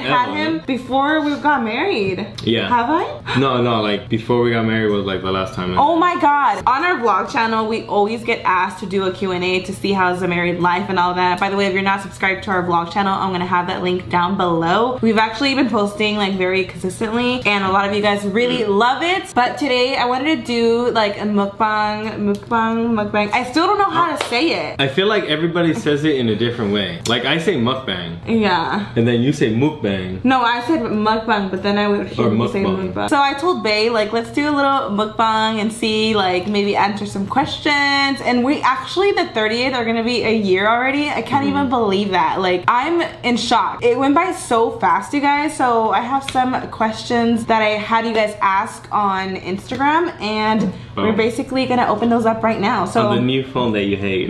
had him before we got married. Yeah. Have I? No, like before we got married was like the last time. Oh my god. On our vlog channel, we always get asked to do a Q&A to see how's the married life and all that. By the way, if you're not subscribed to our vlog channel, I'm gonna have that link down below. We've actually been posting like very consistently and a lot of you guys really love it. But today I wanted to do like a mukbang. I still don't know how to say it. I feel like everybody says it in a different way. Like I say mukbang. Yeah. And then you say mukbang. No, I said mukbang, but then I would hear you say mukbang. So I told Bae, like, let's do a little mukbang and see, like, maybe answer some questions. And we actually, the 30th are gonna be a year already. I can't even believe that. Like, I'm in shock. It went by so fast, you guys. So I have some questions that I had you guys ask on Instagram, and we're basically gonna open those up right now. So on the new phone that you hate.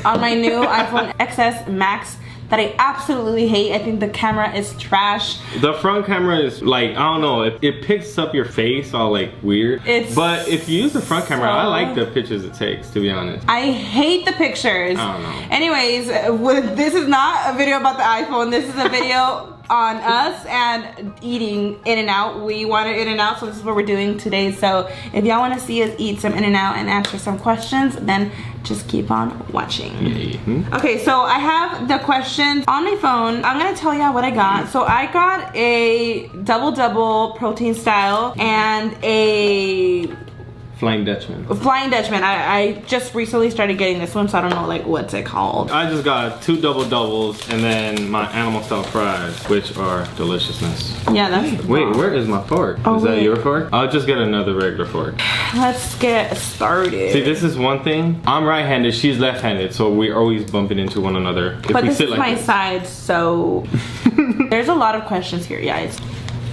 On my new iPhone XS Max that I absolutely hate. I think the camera is trash. The front camera is like, I don't know, it picks up your face all like weird. But if you use the front camera, I like the pictures it takes, to be honest. I hate the pictures. I don't know. Anyways, this is not a video about the iPhone. This is a video on us and eating In-N-Out. We wanted In-N-Out, so this is what we're doing today. So if y'all want to see us eat some In-N-Out and answer some questions, then just keep on watching. Okay, so I have the questions on my phone. I'm gonna tell y'all what I got. So I got a double protein style and a Flying Dutchman. Flying Dutchman. I just recently started getting this one, so I don't know like what's it called. I just got 2 doubles and then my animal style fries, which are deliciousness. Yeah, that's Wait, where is my fork? Oh, is that your fork? I'll just get another regular fork. Let's get started. See, this is one thing. I'm right-handed, she's left-handed, so we're always bumping into one another. But this is my side, so there's a lot of questions here, guys.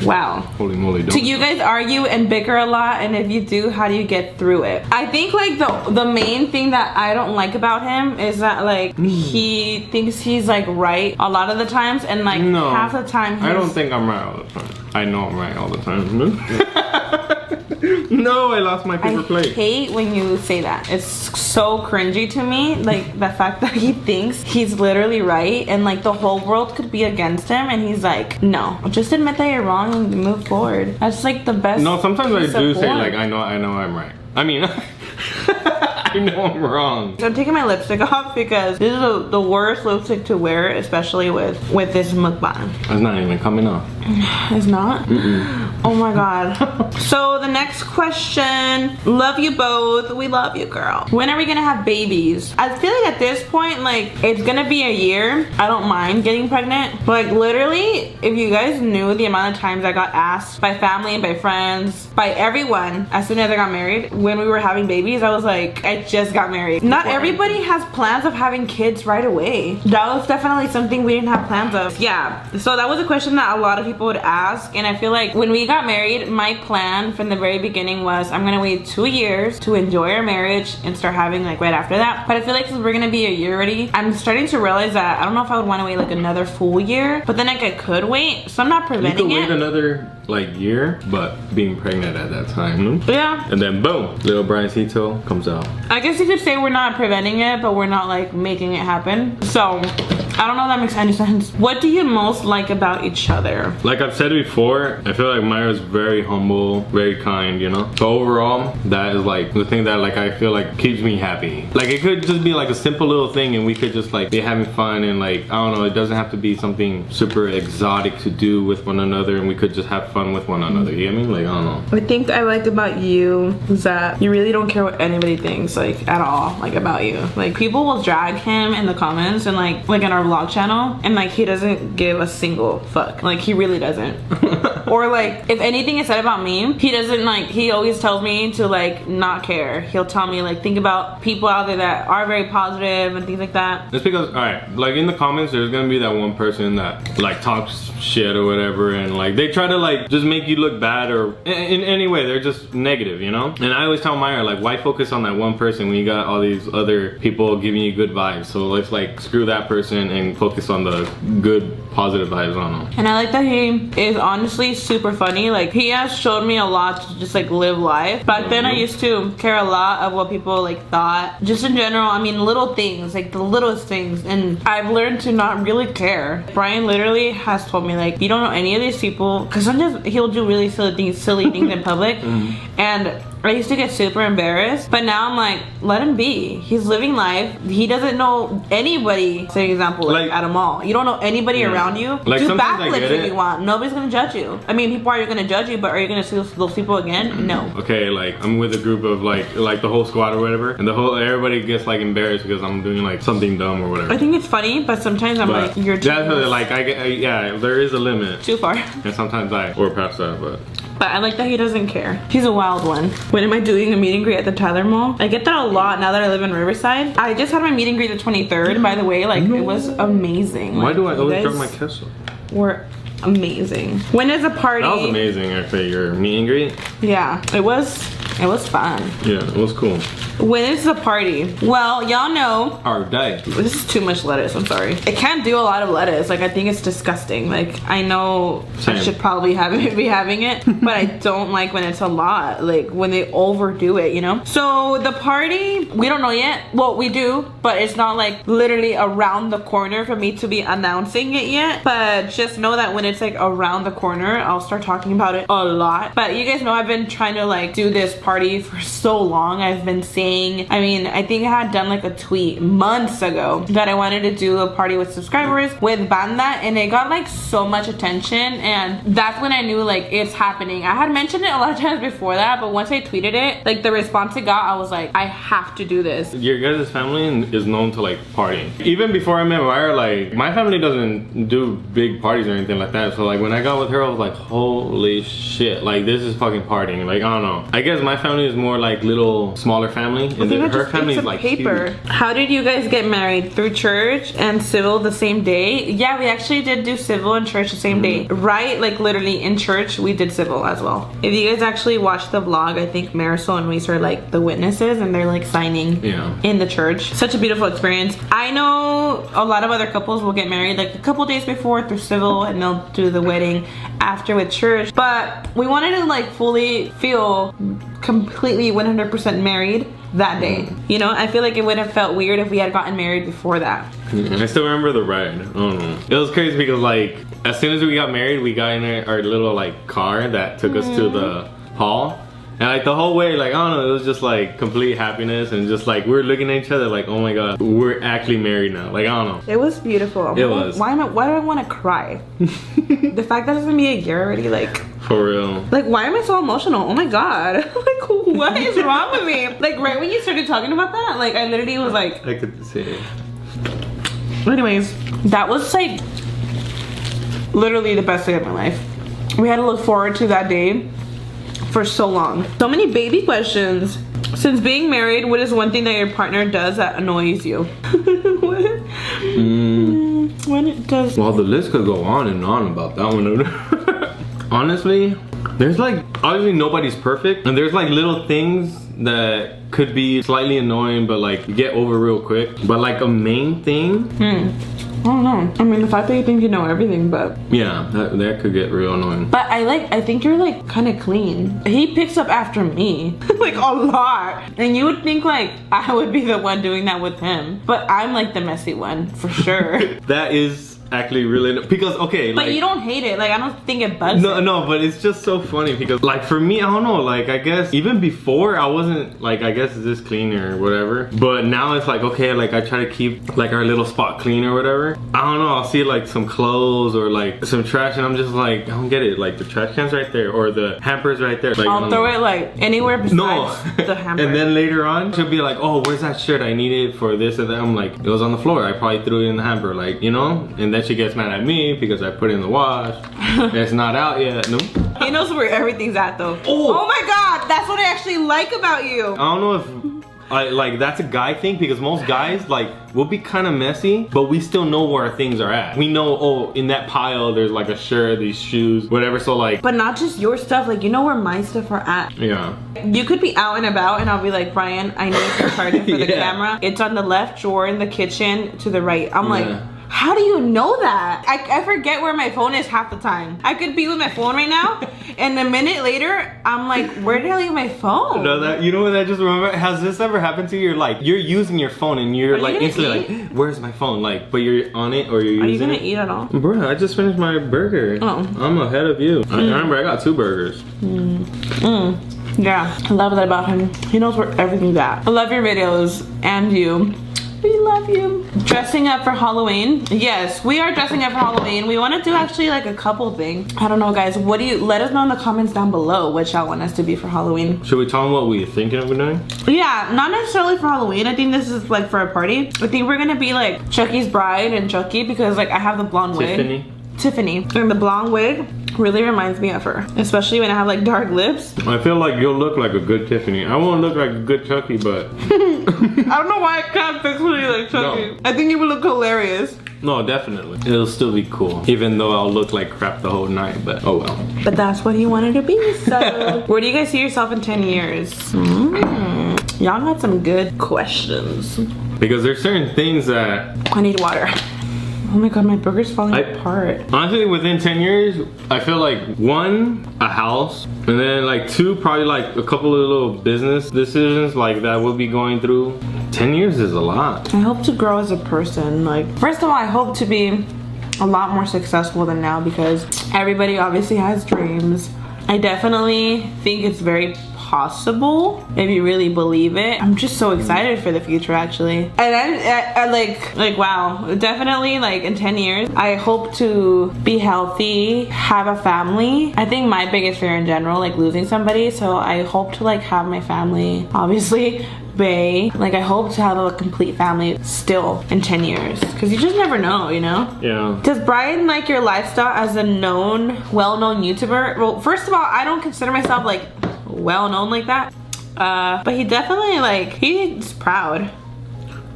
Wow. Holy moly. Do you guys argue and bicker a lot? And if you do, how do you get through it? I think like the main thing that I don't like about him is that like he thinks he's like right a lot of the times, and like half the time I don't think I'm right all the time. I know I'm right all the time. No, I lost my paper plate. I hate when you say that. It's so cringy to me. Like the fact that he thinks he's literally right and like the whole world could be against him, and he's like, no, just admit that you're wrong and move forward. That's like the best. No, sometimes I do say like, I know I'm right. I mean, I know I'm wrong. So I'm taking my lipstick off because this is the worst lipstick to wear, especially with this mukbang. It's not even coming off. It's not? Oh my god. So the next question, love you both. We love you, girl. When are we gonna have babies? I feel like at this point, like it's gonna be a year. I don't mind getting pregnant. Like literally, if you guys knew the amount of times I got asked by family, by friends, by everyone, as soon as I got married, when we were having babies, I was like, I just got married. Not everybody has plans of having kids right away. That was definitely something we didn't have plans of. Yeah, so that was a question that a lot of people would ask, and I feel like when we got married, my plan from the very beginning was I'm gonna wait 2 years to enjoy our marriage and start having like right after that. But I feel like since we're gonna be a year already, I'm starting to realize that I don't know if I would want to wait like another full year, but then like I could wait, so I'm not preventing it. You could wait another like year, but being pregnant at that time. Yeah. And then boom, little Briancito comes out. I guess you could say we're not preventing it, but we're not like making it happen. So I don't know if that makes any sense. What do you most like about each other? Like I've said before, I feel like Myra's very humble, very kind, you know? So overall, that is like the thing that like I feel like keeps me happy. Like it could just be like a simple little thing and we could just like be having fun, and like, I don't know, it doesn't have to be something super exotic to do with one another, and we could just have fun with one another, you know what I mean? Like, I don't know. I think I like about you is that you really don't care what anybody thinks, like at all, like about you. Like people will drag him in the comments and like in our vlog channel, and like he doesn't give a single fuck. Like he really doesn't. Or like if anything is said about me, he doesn't like, he always tells me to like not care. He'll tell me like think about people out there that are very positive and things like that. That's because, alright, like in the comments there's gonna be that one person that like talks shit or whatever, and like they try to like just make you look bad, or in any way they're just negative, you know? And I always tell Myra, like, why focus on that one person when you got all these other people giving you good vibes? So let's like screw that person and focus on the good positive vibes. I don't know. And I like that he is honestly super funny. Like, he has showed me a lot to just like live life. Back then I used to care a lot of what people like thought. Just in general, I mean, little things, like the littlest things. And I've learned to not really care. Brian literally has told me, like, you don't know any of these people, because sometimes he'll do really silly things in public. And I used to get super embarrassed, but now I'm like, let him be. He's living life. He doesn't know anybody. Say example, like at a mall. You don't know anybody around you. Like, do backflips if you want. Nobody's gonna judge you. I mean, people are gonna judge you, but are you gonna see those people again? No. Okay, like I'm with a group of like the whole squad or whatever, and everybody gets like embarrassed because I'm doing like something dumb or whatever. I think it's funny, but sometimes I'm like, you're too definitely like yeah, there is a limit. Too far. And sometimes or past that, But I like that he doesn't care. He's a wild one. When am I doing a meet and greet at the Tyler Mall? I get that a lot now that I live in Riverside. I just had my meet and greet the 23rd, by the way. Like, it was amazing. Why like, do I always drop my queso? We're amazing. When is a party? That was amazing, actually, your meet and greet. Yeah, it was fun. Yeah, it was cool. When is the party? Well, y'all know our day. This is too much lettuce, I'm sorry. I can't do a lot of lettuce. Like, I think it's disgusting. Like, I know I should probably be having it, but I don't like when it's a lot. Like, when they overdo it, you know? So, the party, we don't know yet. Well, we do, but it's not like literally around the corner for me to be announcing it yet. But just know that when it's like around the corner, I'll start talking about it a lot. But you guys know I've been trying to like do this party for so long. I've been saying, I mean, I think I had done like a tweet months ago that I wanted to do a party with subscribers with Banda, and it got like so much attention, and that's when I knew like it's happening. I had mentioned it a lot of times before that, but once I tweeted it, like the response it got, I was like, I have to do this. Your guys' family is known to like party. Even before I met Myra, like my family doesn't do big parties or anything like that. So like when I got with her, I was like, holy shit, like this is fucking partying. Like, I don't know. I guess my family is more like little smaller family. And her family is like paper. Huge. How did you guys get married? Through church and civil the same day? Yeah, we actually did do civil and church the same day. Right? Like literally in church, we did civil as well. If you guys actually watched the vlog, I think Marisol and Reese are like the witnesses, and they're like signing in the church. Such a beautiful experience. I know a lot of other couples will get married like a couple days before through civil, and they'll do the wedding after with church. But we wanted to like fully feel completely 100% married that day. You know, I feel like it would have felt weird if we had gotten married before that. I still remember the ride. I don't know. It was crazy because like as soon as we got married, we got in our little like car that took us to the hall. And like the whole way, like, I don't know, it was just like complete happiness, and just like we were looking at each other like, oh my god, we're actually married now. Like, I don't know. It was beautiful. It was. Why do I want to cry? The fact that it's gonna be a year already, like, for real. Like, why am I so emotional? Oh my god. Like, what is wrong with me? Like, right when you started talking about that, like, I literally was like, I could see it. Anyways, that was like literally the best day of my life. We had to look forward to that day for so long. So many baby questions. Since being married, what is one thing that your partner does that annoys you? When it does. Well, the list could go on and on about that one. Honestly, there's like, obviously nobody's perfect, and there's like little things that could be slightly annoying, but like you get over real quick. But like a main thing, I don't know. I mean, the fact that you think you know everything, but yeah, that could get real annoying. But I think you're like kind of clean. He picks up after me like a lot, and you would think like I would be the one doing that with him, but I'm like the messy one for sure. That is actually really, because okay, but like, you don't hate it. Like, I don't think it bugs no it. No, but it's just so funny because like for me, I don't know, like I guess even before I wasn't like, I guess this clean or whatever, but now it's like, okay, like I try to keep like our little spot clean or whatever. I don't know, I'll see like some clothes or like some trash, and I'm just like, I don't get it, like the trash can's right there or the hamper's right there. Like, I'll throw it like anywhere besides the hamper. And then later on she'll be like, oh, where's that shirt? I need it for this and that. I'm like, it was on the floor, I probably threw it in the hamper, like, you know. And then she gets mad at me because I put it in the wash. It's not out yet. No. He knows where everything's at though. Oh my god, that's what I actually like about you. I don't know if like that's a guy thing, because most guys like will be kind of messy, but we still know where our things are at. We know, oh, in that pile there's like a shirt, these shoes, whatever. So like, but not just your stuff, like, you know where my stuff are at. Yeah. You could be out and about and I'll be like, Brian, I need the charger for the camera. It's on the left drawer in the kitchen to the right. I'm like, How do you know that? I forget where my phone is half the time. I could be with my phone right now, and a minute later, I'm like, where did I leave my phone? No, you know what I just remember? Has this ever happened to you? You're like, you're using your phone and you're like instantly like, where's my phone? Like, but you're on it or you're using it. Are you gonna eat at all? Bro, I just finished my burger. Oh. I'm ahead of you. I remember I got 2 burgers. Yeah, I love that about him. He knows where everything's at. I love your videos and you. We love you. Dressing up for Halloween. Yes, we are dressing up for Halloween. We want to do actually like a couple thing. I don't know, guys. What do you, let us know in the comments down below what y'all want us to be for Halloween. Should we tell them what we're thinking of doing? Yeah, not necessarily for Halloween. I think this is like for a party. I think we're gonna be like Chucky's bride and Chucky because like I have the blonde wig. Tiffany. And the blonde wig really reminds me of her, especially when I have like dark lips. I feel like you'll look like a good Tiffany. I won't look like a good Chucky, but I don't know why I can't picture you like Chucky. No. I think you would look hilarious. No, definitely. It'll still be cool, even though I'll look like crap the whole night, but oh well. But that's what he wanted to be, so. Where do you guys see yourself in 10 years? Y'all got some good questions. Because there's certain things that... I need water. Oh my god, my burger's falling apart. Honestly, within 10 years, I feel like 1, a house, and then like 2, probably like a couple of little business decisions like that we'll be going through. 10 years is a lot. I hope to grow as a person. Like, first of all, I hope to be a lot more successful than now because everybody obviously has dreams. I definitely think it's very possible if you really believe it. I'm just so excited for the future actually. And I like wow, definitely like in 10 years I hope to be healthy, have a family. I think my biggest fear in general like losing somebody, so I hope to like have my family, obviously Bay. Like I hope to have a complete family still in 10 years because you just never know, you know? Yeah. Does Brian like your lifestyle as a well-known YouTuber? Well, first of all, I don't consider myself like well-known like that, but he definitely like, he's proud.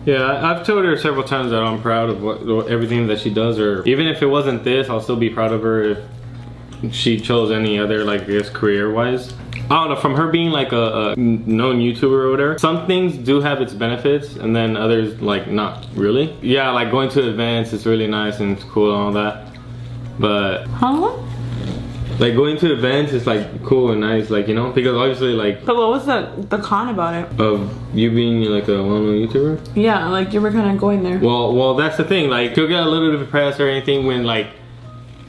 Yeah, I've told her several times that I'm proud of everything that she does, or even if it wasn't this, I'll still be proud of her if she chose any other, like, I guess, career-wise. I don't know, from her being like a known YouTuber or whatever, some things do have its benefits and then others like not really. Yeah, like going to events is really nice and it's cool and all that, but like going to events is like cool and nice, like, you know, because obviously like. But what was the con about it? Of you being like a well-known YouTuber? Yeah, like you were kind of going there. Well, that's the thing. Like you'll get a little bit depressed or anything when like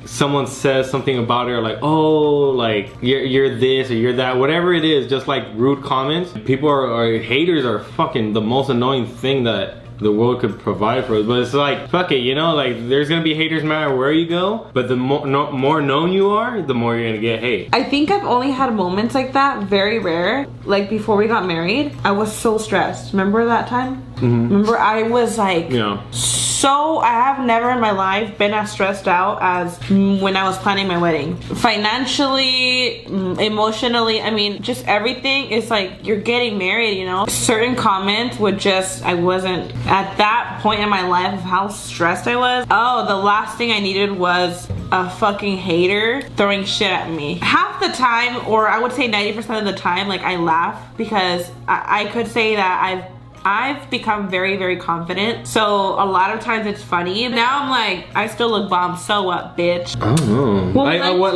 someone says something about her, like, oh, like you're this or you're that, whatever it is, just like rude comments. People are haters are fucking the most annoying thing that the world could provide for us. But it's like, fuck it, you know, like there's gonna be haters no matter where you go, but the more known you are, the more you're gonna get hate. I think I've only had moments like that, very rare. Like before we got married, I was so stressed. Remember that time? Remember I was like, so I have never in my life been as stressed out as when I was planning my wedding. Financially, emotionally, I mean, just everything is like, you're getting married, you know? Certain comments would just, I wasn't, at that point in my life of how stressed I was. Oh, the last thing I needed was a fucking hater throwing shit at me. Half the time, or I would say 90% of the time, like I laugh because I could say that I've become very, very confident. So a lot of times it's funny. Now I'm like, I still look bomb. So what, bitch? I don't know. Well,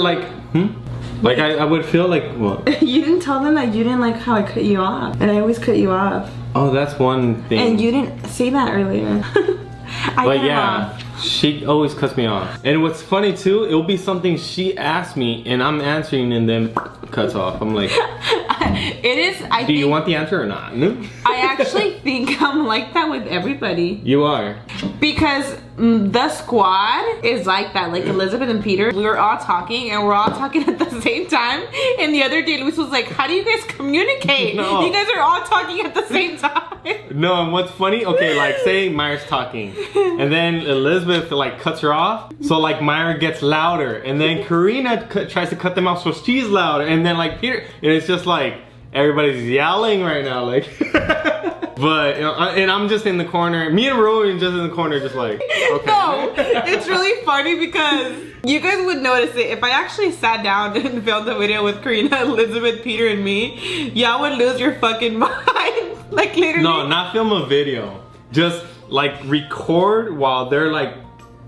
Like I would feel like what? You didn't tell them that you didn't like how I cut you off, and I always cut you off. Oh, that's one thing. And you didn't say that earlier. But yeah, she always cuts me off. And what's funny too, it'll be something she asked me and I'm answering and then cuts off. I'm like, it is. Do you want the answer or not? No? I actually think I'm like that with everybody. You are. Because the squad is like that. Like Elizabeth and Peter, we were all talking and we're all talking at the same time. And the other day Luis was like, how do you guys communicate? No. You guys are all talking at the same time. No, and what's funny, okay, like say Myra's talking and then Elizabeth like cuts her off. So like Myra gets louder and then Karina tries to cut them off so she's louder. And then like Peter, and it's just like everybody's yelling right now, like. But, you know, and I'm just in the corner. Me and Rowan just in the corner, just like, okay. No, it's really funny because you guys would notice it. If I actually sat down and filmed a video with Karina, Elizabeth, Peter, and me, y'all would lose your fucking mind. Like, literally. No, not film a video. Just, like, record while they're, like,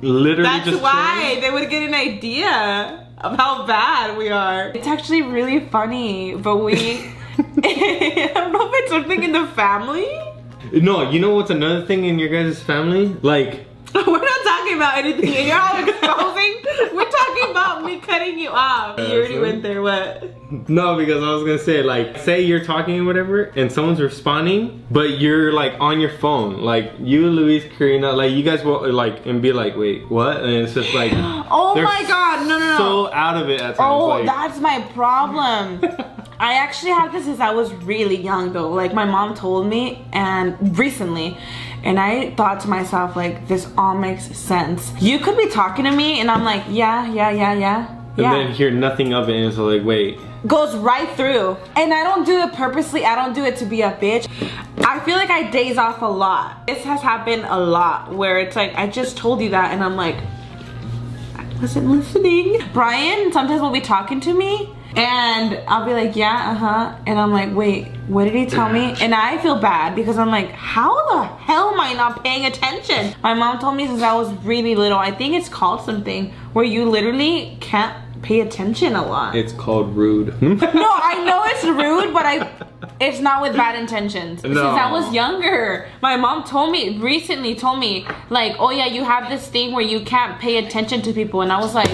literally That's just why chilling? they would get an idea of how bad we are. It's actually really funny, but we I don't know if it's something in the family. No, you know what's another thing in your guys' family? Like, We're not talking about anything and you're all exposing. We're talking about me cutting you off. You already went there, what? no, because I was gonna say, like, say you're talking or whatever, and someone's responding, but you're like on your phone, like you, Luis, Karina, like you guys will like and be like, wait, what? And it's just like, Oh my god, no. so out of it at times. Oh, like, that's my problem. I actually had this since I was really young though. Like my mom told me and recently, and I thought to myself like, this all makes sense. You could be talking to me and I'm like, yeah. and then hear nothing of it, and it's like, wait. Goes right through. And I don't do it purposely. I don't do it to be a bitch. I feel like I daze off a lot. This has happened a lot where it's like, I just told you that and I'm like, I wasn't listening. Brian sometimes will be talking to me and I'll be like, yeah, and I'm like, wait, what did he tell me? And I feel bad because I'm like, how the hell am I not paying attention? My mom told me since I was really little, I think it's called something where you literally can't pay attention a lot. It's called rude. No, I know it's rude, but it's not with bad intentions. No. Since I was younger, my mom recently told me, like, oh yeah, you have this thing where you can't pay attention to people. And I was like,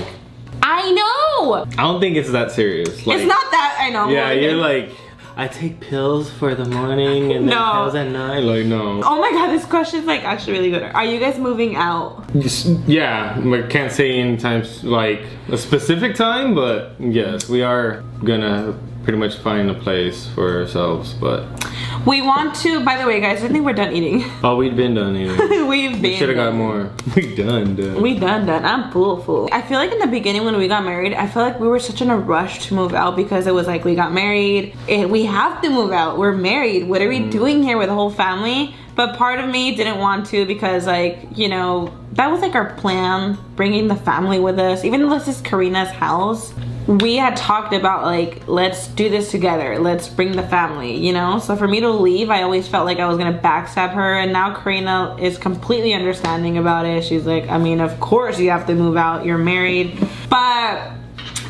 I know. I don't think it's that serious. Like, It's not that, I know. yeah, you're like, I take pills for the morning and then No. pills at night. Like, no. Oh my god, this question is like actually really good. Are you guys moving out? Yeah, I can't say anytime, like a specific time, but yes, we are gonna pretty much find a place for ourselves, but. We want to, by the way guys, I think we're done eating. Oh, we've been done eating. We've been. We should've got more. We done. We done. I'm full. I feel like in the beginning when we got married, I feel like we were such in a rush to move out because it was like we got married and we have to move out. We're married. What are we doing here with the whole family? But part of me didn't want to because like, you know, that was like our plan, bringing the family with us. Even though this is Karina's house, we had talked about like, let's do this together. Let's bring the family, you know? So for me to leave, I always felt like I was gonna backstab her. And now Karina is completely understanding about it. She's like, I mean, of course you have to move out. You're married. But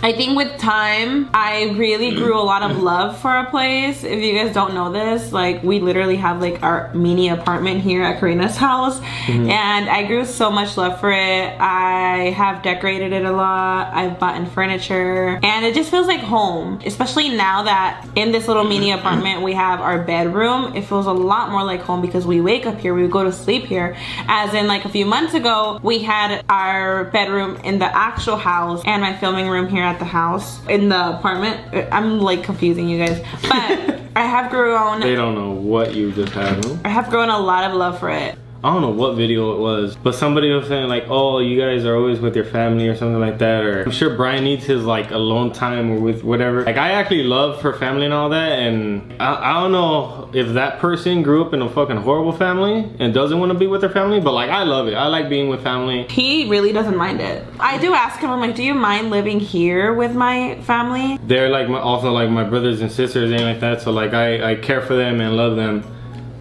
I think with time, I really grew a lot of love for a place. If you guys don't know this, like we literally have like our mini apartment here at Karina's house. And I grew so much love for it. I have decorated it a lot. I've bought in furniture and it just feels like home. Especially now that in this little mini apartment, we have our bedroom. It feels a lot more like home because we wake up here, we go to sleep here. As in like a few months ago, we had our bedroom in the actual house and my filming room here at the house in the apartment. I'm like confusing you guys, but I have grown. They don't know what you just had. Huh? I have grown a lot of love for it. I don't know what video it was, but somebody was saying like, oh, you guys are always with your family or something like that, or I'm sure Brian needs his like alone time or with whatever. Like I actually love her family and all that, and I don't know if that person grew up in a fucking horrible family and doesn't want to be with their family, but like I love it. I like being with family. He really doesn't mind it. I do ask him, I'm like, do you mind living here with my family? They're like also like my brothers and sisters and like that, so like I care for them and love them.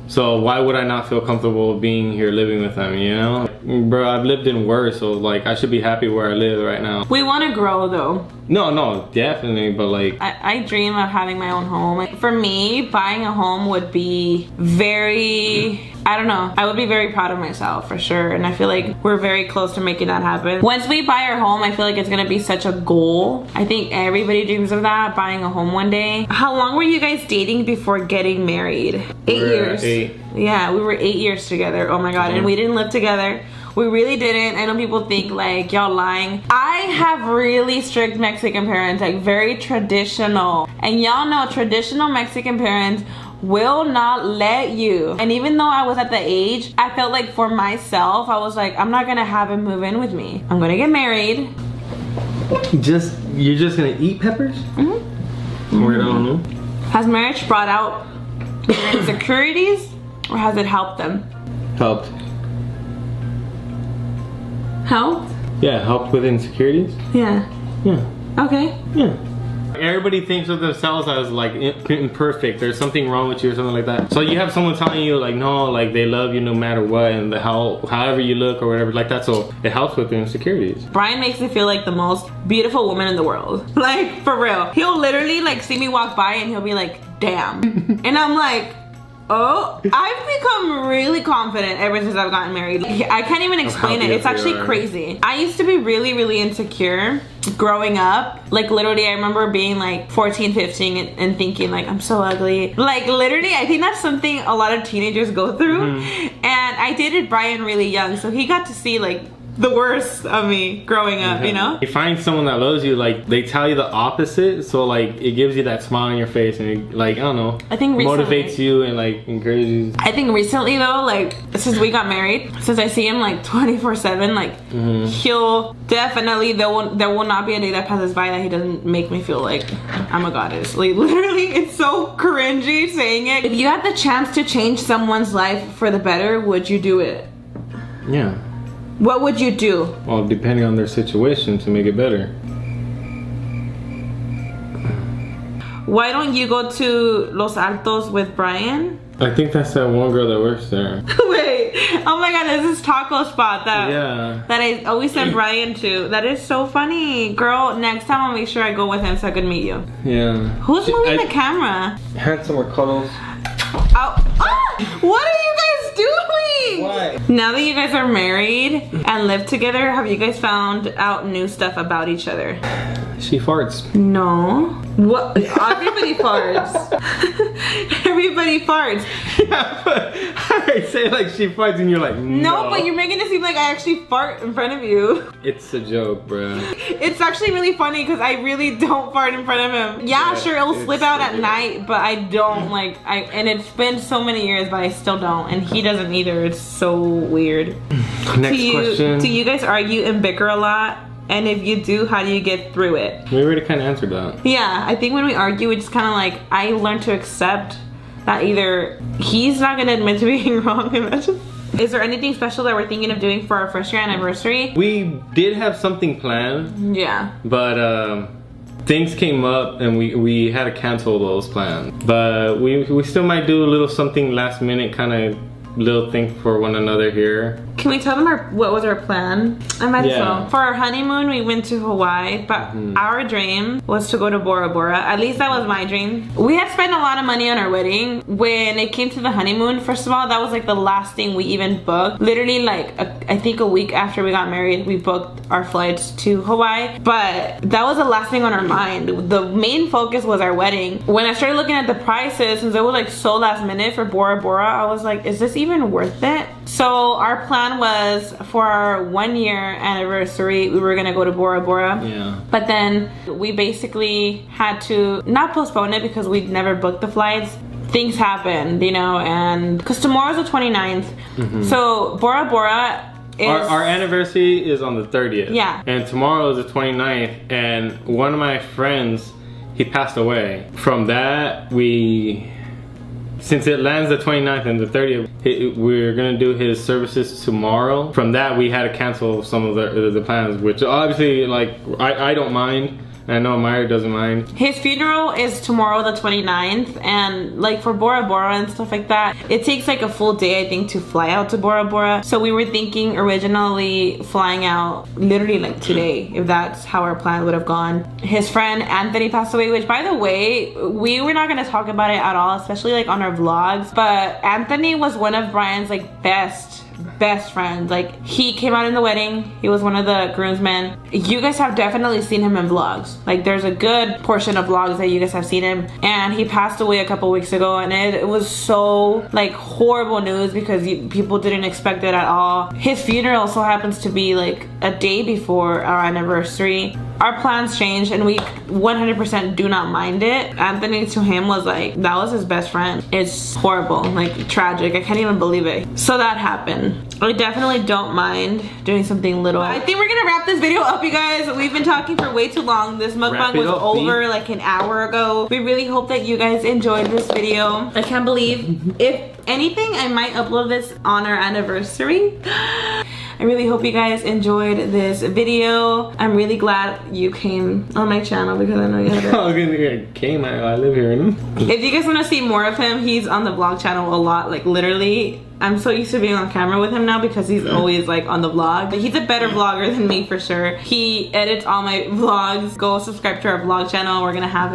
So why would I not feel comfortable being here living with them, you know? Bro, I've lived in worse, so like I should be happy where I live right now. We want to grow though. No, definitely, but like... I dream of having my own home. Like, for me, buying a home would be very... I don't know. I would be very proud of myself for sure. And I feel like we're very close to making that happen. Once we buy our home, I feel like it's gonna be such a goal. I think everybody dreams of that, buying a home one day. How long were you guys dating before getting married? 8 years. 8. Yeah, we were 8 years together. Oh my God, and we didn't live together. We really didn't. I know people think like y'all lying. I have really strict Mexican parents, like very traditional. And y'all know traditional Mexican parents will not let you. And even though I was at the age, I felt like for myself, I was like, I'm not gonna have him move in with me. I'm gonna get married. You're just gonna eat peppers? Weird, I don't know. Has marriage brought out their insecurities or has it helped them? Helped. Helped? Yeah, helped with insecurities. Yeah. Yeah. Okay. Yeah. everybody thinks of themselves as like imperfect. There's something wrong with you or something like that. So you have someone telling you like, no, like they love you no matter what, and however you look or whatever like that. So it helps with the insecurities. Brian makes me feel like the most beautiful woman in the world. Like, for real. He'll literally like see me walk by and he'll be like, damn. And I'm like, oh, I've become really confident ever since I've gotten married. I can't even explain it. It's actually crazy. I used to be really, really insecure growing up. Like literally, I remember being like 14, 15 and thinking like, I'm so ugly. Like literally, I think that's something a lot of teenagers go through. And I dated Brian really young, so he got to see like the worst of me growing up, you know? You find someone that loves you, like they tell you the opposite, so like it gives you that smile on your face and it, like, I don't know, I think recently, motivates you and like encourages you. I think recently though, like since we got married, since I see him like 24/7, like he'll definitely, there will not be a day that passes by that he doesn't make me feel like I'm a goddess. Like literally, it's so cringy saying it. If you had the chance to change someone's life for the better, would you do it? Yeah. What would you do? Well, depending on their situation to make it better. Why don't you go to Los Altos with Brian? I think that's that one girl that works there. Wait, oh my god, there's this taco spot that I always send Brian to. That is so funny. Girl, next time I'll make sure I go with him so I can meet you. Yeah. Who's moving the camera? Handsome or cuddles? What are you guys doing? What? Now that you guys are married and live together, have you guys found out new stuff about each other? She farts. No. What? Everybody farts. Everybody farts. Yeah, but I say like she farts and you're like, no. No, but you're making it seem like I actually fart in front of you. It's a joke, bro. It's actually really funny because I really don't fart in front of him. Yeah, sure, it'll slip out at night, but I don't like, and it's been so many years, but I still don't, and he doesn't either. It's so weird. Next question. Do you guys argue and bicker a lot? And if you do, how do you get through it? We already kind of answered that. Yeah, I think when we argue, we just kind of like, I learned to accept that either he's not gonna admit to being wrong. Imagine. Is there anything special that we're thinking of doing for our first year anniversary? We did have something planned. Yeah. But things came up and we had to cancel those plans. But we still might do a little something last minute, kind of little thing for one another here. Can we tell them what was our plan? I might as well. For our honeymoon, we went to Hawaii, but our dream was to go to Bora Bora. At least that was my dream. We had spent a lot of money on our wedding. When it came to the honeymoon, first of all, that was like the last thing we even booked. Literally like, I think a week after we got married, we booked our flights to Hawaii. But that was the last thing on our mind. The main focus was our wedding. When I started looking at the prices, since it was like so last minute for Bora Bora, I was like, is this even worth it? So our plan was for our 1 year anniversary, we were gonna go to Bora Bora. Yeah. But then we basically had to not postpone it because we'd never booked the flights. Things happened, you know, and because tomorrow's the 29th. So Bora Bora is... Our anniversary is on the 30th. Yeah. And tomorrow is the 29th, and one of my friends, he passed away. From that, since it lands the 29th and the 30th, we're gonna do his services tomorrow. From that, we had to cancel some of the plans, which obviously, like, I don't mind. I know Myra doesn't mind. His funeral is tomorrow the 29th, and like for Bora Bora and stuff like that, it takes like a full day I think to fly out to Bora Bora. So we were thinking originally flying out literally like today, if that's how our plan would have gone. His friend Anthony passed away, which by the way, we were not gonna talk about it at all, especially like on our vlogs, but Anthony was one of Brian's like best friends. Like he came out in the wedding, he was one of the groomsmen. You guys have definitely seen him in vlogs. Like there's a good portion of vlogs that you guys have seen him, and he passed away a couple weeks ago, and it was so like horrible news because people didn't expect it at all. His funeral so happens to be like a day before our anniversary. Our plans changed and we 100% do not mind it. Anthony to him was like, that was his best friend. It's horrible, like tragic. I can't even believe it. So that happened. I definitely don't mind doing something little. I think we're gonna wrap this video up, you guys. We've been talking for way too long. This mukbang was over like an hour ago. We really hope that you guys enjoyed this video. I can't believe, if anything, I might upload this on our anniversary. I really hope you guys enjoyed this video. I'm really glad you came on my channel because I know you had I live here. If you guys want to see more of him, he's on the vlog channel a lot. Like literally, I'm so used to being on camera with him now because he's always like on the vlog. But he's a better vlogger than me for sure. He edits all my vlogs. Go subscribe to our vlog channel. We're gonna have